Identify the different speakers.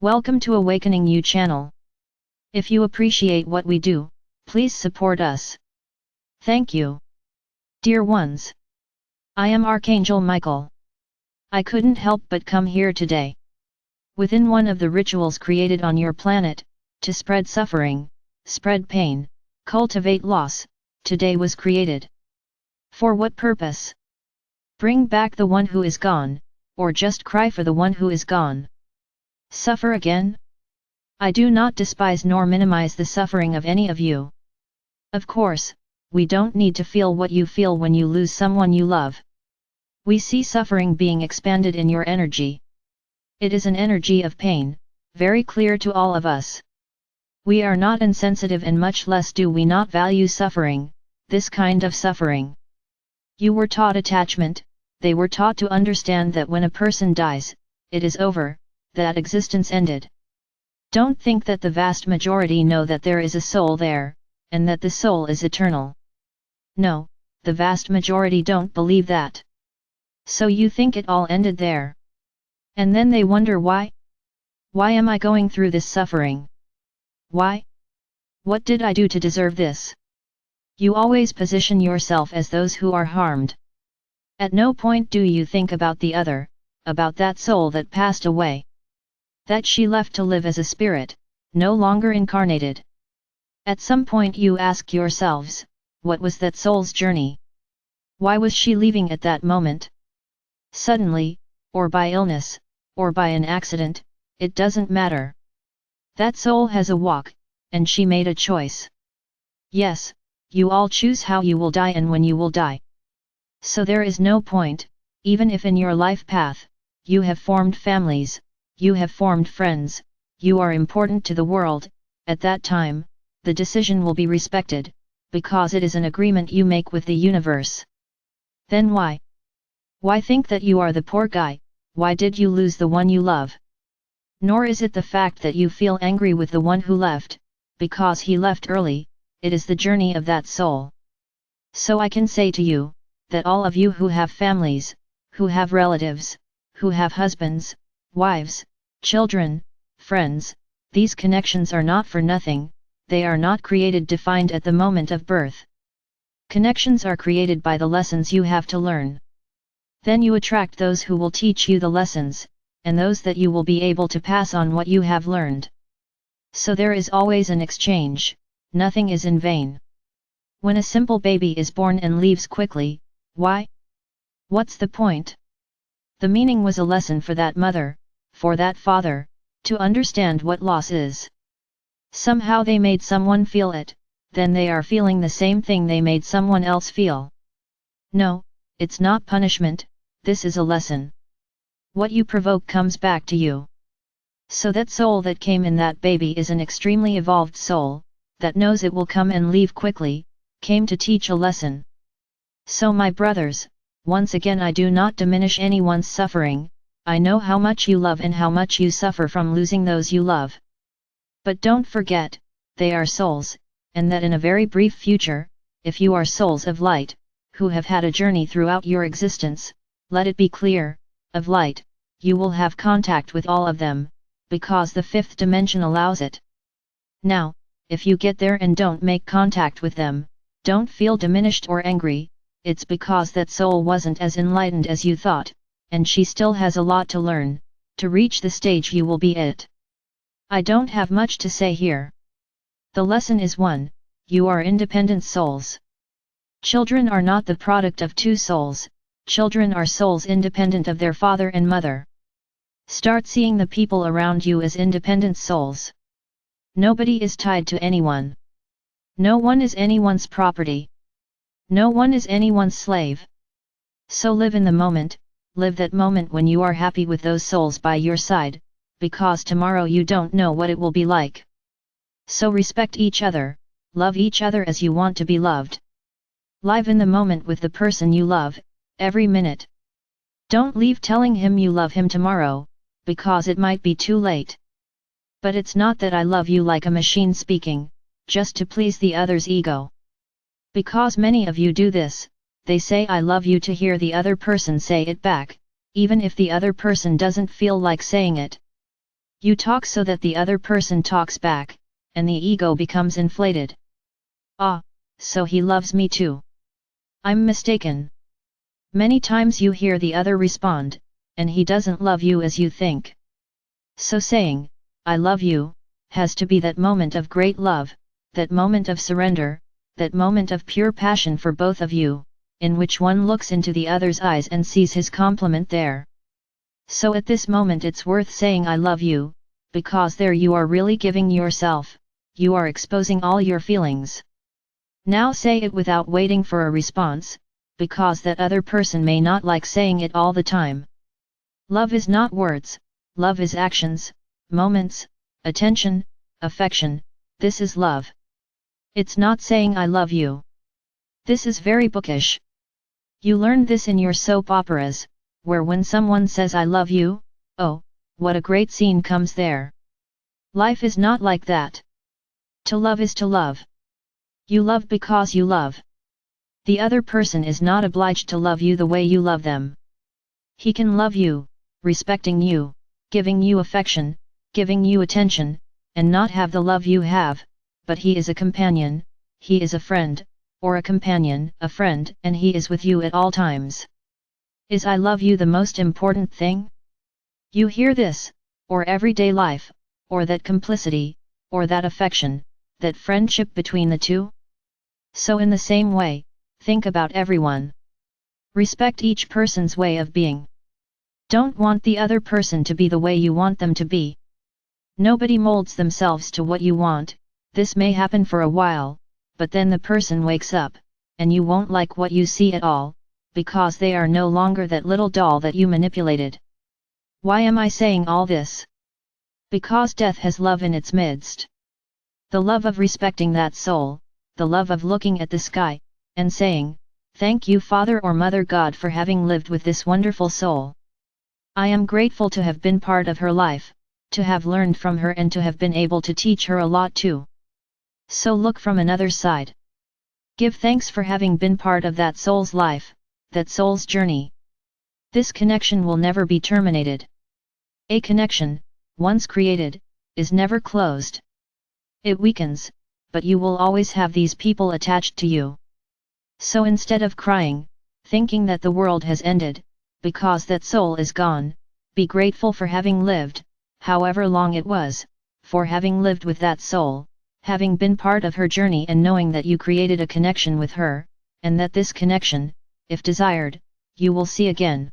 Speaker 1: Welcome to Awakening You channel. If you appreciate what we do, please support us. Thank you. Dear ones, I am Archangel Michael. I couldn't help but come here today. Within one of the rituals created on your planet, to spread suffering, spread pain, cultivate loss, today was created. For what purpose? Bring back the one who is gone, or just cry for the one who is gone. Suffer again? I do not despise nor minimize the suffering of any of you. Of course, we don't need to feel what you feel when you lose someone you love. We see suffering being expanded in your energy. It is an energy of pain, very clear to all of us. We are not insensitive, and much less do we not value suffering, this kind of suffering. You were taught attachment, they were taught to understand that when a person dies, it is over, that existence ended. Don't think that the vast majority know that there is a soul there, and that the soul is eternal. No, the vast majority don't believe that. So you think it all ended there. And then they wonder why? Why am I going through this suffering? Why? What did I do to deserve this? You always position yourself as those who are harmed. At no point do you think about the other, about that soul that passed away. That she left to live as a spirit, no longer incarnated. At some point you ask yourselves, what was that soul's journey? Why was she leaving at that moment? Suddenly, or by illness, or by an accident, it doesn't matter. That soul has a walk, and she made a choice. Yes, you all choose how you will die and when you will die. So there is no point, even if in your life path, you have formed families, you have formed friends, you are important to the world, at that time, the decision will be respected, because it is an agreement you make with the universe. Then why? Why think that you are the poor guy? Why did you lose the one you love? Nor is it the fact that you feel angry with the one who left, because he left early, it is the journey of that soul. So I can say to you, that all of you who have families, who have relatives, who have husbands, wives, children, friends, these connections are not for nothing, they are not created defined at the moment of birth. Connections are created by the lessons you have to learn. Then you attract those who will teach you the lessons, and those that you will be able to pass on what you have learned. So there is always an exchange, nothing is in vain. When a simple baby is born and leaves quickly, why? What's the point? The meaning was a lesson for that mother, for that father, to understand what loss is. Somehow they made someone feel it, then they are feeling the same thing they made someone else feel. No, it's not punishment, this is a lesson. What you provoke comes back to you. So that soul that came in that baby is an extremely evolved soul, that knows it will come and leave quickly, came to teach a lesson. So my brothers, once again I do not diminish anyone's suffering, I know how much you love and how much you suffer from losing those you love. But don't forget, they are souls, and that in a very brief future, if you are souls of light, who have had a journey throughout your existence, let it be clear, of light, you will have contact with all of them, because the fifth dimension allows it. Now, if you get there and don't make contact with them, don't feel diminished or angry, it's because that soul wasn't as enlightened as you thought, and she still has a lot to learn, to reach the stage you will be at. I don't have much to say here. The lesson is one, you are independent souls. Children are not the product of two souls, children are souls independent of their father and mother. Start seeing the people around you as independent souls. Nobody is tied to anyone. No one is anyone's property. No one is anyone's slave. So live in the moment, live that moment when you are happy with those souls by your side, because tomorrow you don't know what it will be like. So respect each other, love each other as you want to be loved. Live in the moment with the person you love, every minute. Don't leave telling him you love him tomorrow, because it might be too late. But it's not that I love you like a machine speaking, just to please the other's ego. Because many of you do this, they say I love you to hear the other person say it back, even if the other person doesn't feel like saying it. You talk so that the other person talks back, and the ego becomes inflated. Ah, so he loves me too. I'm mistaken. Many times you hear the other respond, and he doesn't love you as you think. So saying, I love you, has to be that moment of great love, that moment of surrender, that moment of pure passion for both of you, in which one looks into the other's eyes and sees his complement there. So at this moment it's worth saying I love you, because there you are really giving yourself, you are exposing all your feelings. Now say it without waiting for a response, because that other person may not like saying it all the time. Love is not words, love is actions, moments, attention, affection, this is love. It's not saying I love you. This is very bookish. You learn this in your soap operas, where when someone says I love you, oh, what a great scene comes there. Life is not like that. To love is to love. You love because you love. The other person is not obliged to love you the way you love them. He can love you, respecting you, giving you affection, giving you attention, and not have the love you have, but he is a companion, he is a friend, or a companion, a friend, and he is with you at all times. Is I love you the most important thing? You hear this, or everyday life, or that complicity, or that affection, that friendship between the two? So in the same way, think about everyone. Respect each person's way of being. Don't want the other person to be the way you want them to be. Nobody molds themselves to what you want. This may happen for a while, but then the person wakes up, and you won't like what you see at all, because they are no longer that little doll that you manipulated. Why am I saying all this? Because death has love in its midst. The love of respecting that soul, the love of looking at the sky, and saying, thank you Father or Mother God for having lived with this wonderful soul. I am grateful to have been part of her life, to have learned from her and to have been able to teach her a lot too. So look from another side. Give thanks for having been part of that soul's life, that soul's journey. This connection will never be terminated. A connection, once created, is never closed. It weakens, but you will always have these people attached to you. So instead of crying, thinking that the world has ended, because that soul is gone, be grateful for having lived, however long it was, for having lived with that soul, having been part of her journey and knowing that you created a connection with her, and that this connection, if desired, you will see again.